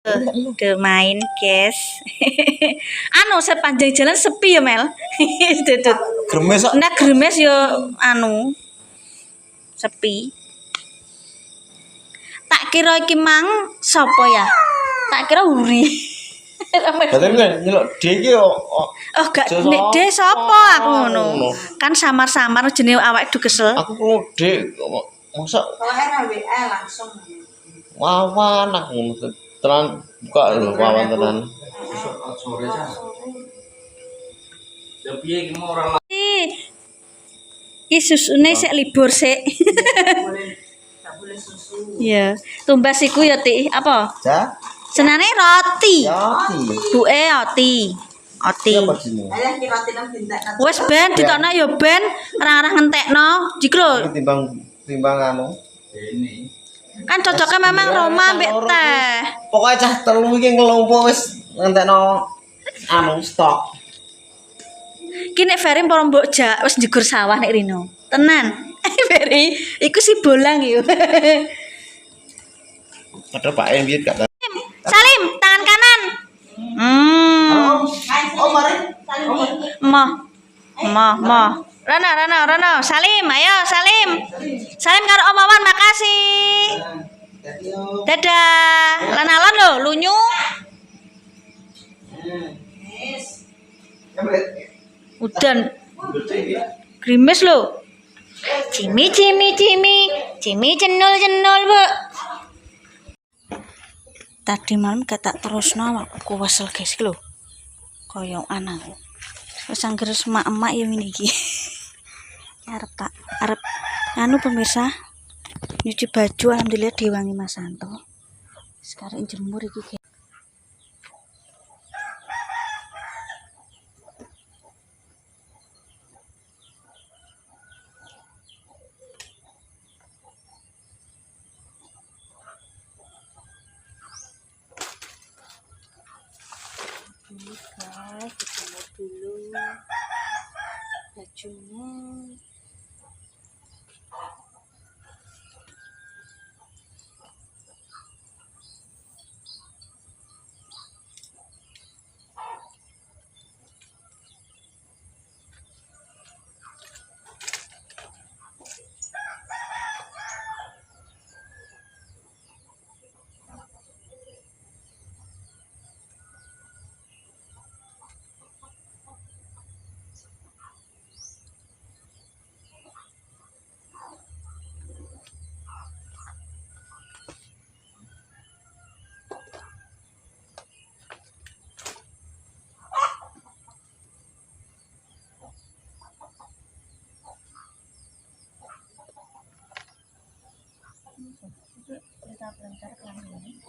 Udah main guys. Anu sepanjang jalan sepi ya Mel. Dedut. Gremes kok. Nah gremes yo anu sepi. Tak kira iki mang sapa ya? Tak kira Huri. Katanya nyelok D iki Oh gak nek D sapa aku ngono. Kan samar-samar jenenge awake du kesel. Aku kalau D masa Kalau WA langsung. wawan aku tenan buka lho wawan tenan. Sore jan. Ya piye iki mau ora Iki susune sik libur sik. Tak boleh susu. Iya, tumbas iku ya Ti, apa? Ja? Senane roti. Yati. Buke roti. Roti. Apa jenenge? Ayah kira tinang bintak. Wes ben ditokno ya ben arah-arah ngentekno. Iki lho. Timbang anu. ini. Kan cocoknya memang Roma mbek teh. Pokoknya cah telu iki ngelumpuh wis ngentekno anu stok. Ki nek Ferry para mbok jak wis njegur sawah nek Rino. Tenan. Ferry, iku si bolang yo. Padahal Pak En biyen gak Salim, tangan kanan. Oh, mari. Mah. Rana. Salim, ayo Salim. Salim karo Om Wawan, makasih. Dadah. Lan-alon lho, lunyu. Udan. Grimes lho. Cimi cenul, Bu. Tadi malam gak tak terusno aku wesel guys lho. Koyo anak. Wis anggere emak-emak ya ngene iki. Arep anu pemirsa. Nyuci baju alhamdulillah diwangi Mas Santo. Sekarang jemur iki guys. Guys, kita mau dulu bajunya. Kita pelancar kelamin.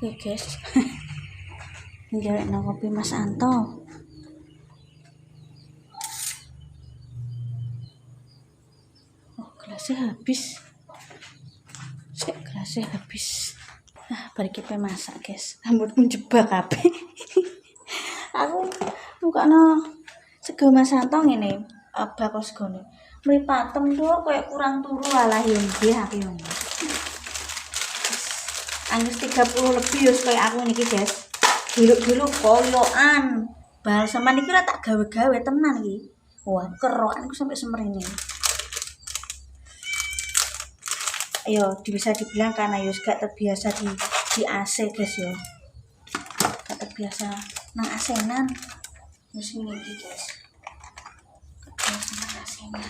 Oke guys. Njaluk kopi Mas Anto. Oh, gelasnya habis. Gelasnya habis. Bari kita masak guys. Rambutku jebak kabeh. Aku bukana sego Mas Anto ngene, bakal segone. Mripatem tuh kayak kurang turu alah yo nggih aku yo. Angus 30 lebih wis kayak aku niki guys. Dulu koyokan. Balsaman iki ora tak gawe-gawe tenan iki. Wah, kerokanku sampai semrene. Ayo, bisa dibilang karena yo gak terbiasa di AC guys yo. Gak terbiasa nang AC-nan. Wis ngene iki guys. Terbiasa nang AC-nan.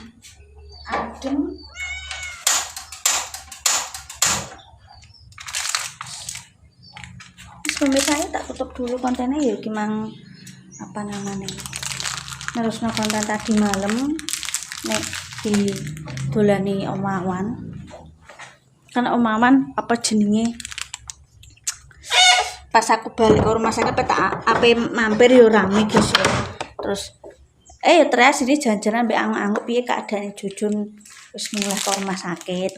Adem. Pemirsa tak tutup dulu kontennya ya gimana apa namanya terus konten tadi malam nek di dolani Om Wawan karena Om Wawan apa jenenge pas aku balik ke rumah sakit apa mampir yo rame guys ya. Terus terus ini jalan-jalan mbek angguk piye keadaan Jujun terus mulai ke rumah sakit.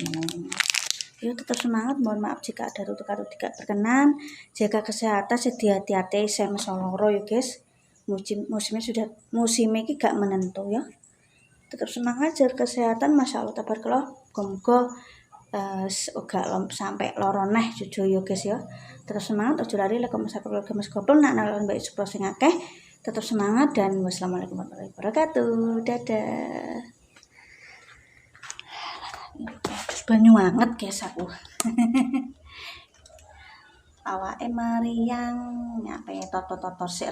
Yuk tetap semangat, mohon maaf jika ada rutuk-rutuk tidak berkenan. Jaga kesehatan, sedia hati-hati, saya mesoloro ya guys. Musimnya ini gak menentu ya. Tetap semangat, jaga kesehatan, masya Allah tabarakallah. Moga gak sampai loroneh jujur ya guys ya. Tetap semangat, ojo lari lek masak keluarga Mas Gopel, nak nalon baik supra sing akeh. Tetap semangat dan wassalamualaikum warahmatullahi wabarakatuh. Dadah. Banyu banget guys aku. Awake meriang nyape toto sik